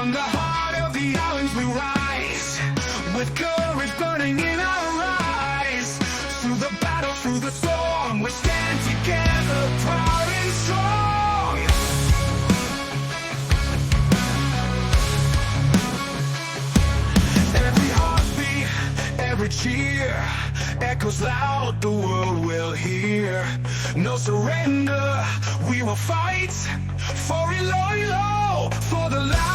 From the heart of the islands we rise, with courage burning in our eyes. Through the battle, through the storm, we stand together, proud and strong. Every heartbeat, every cheer echoes loud, the world will hear. No surrender, we will fight for Iloilo, for the light.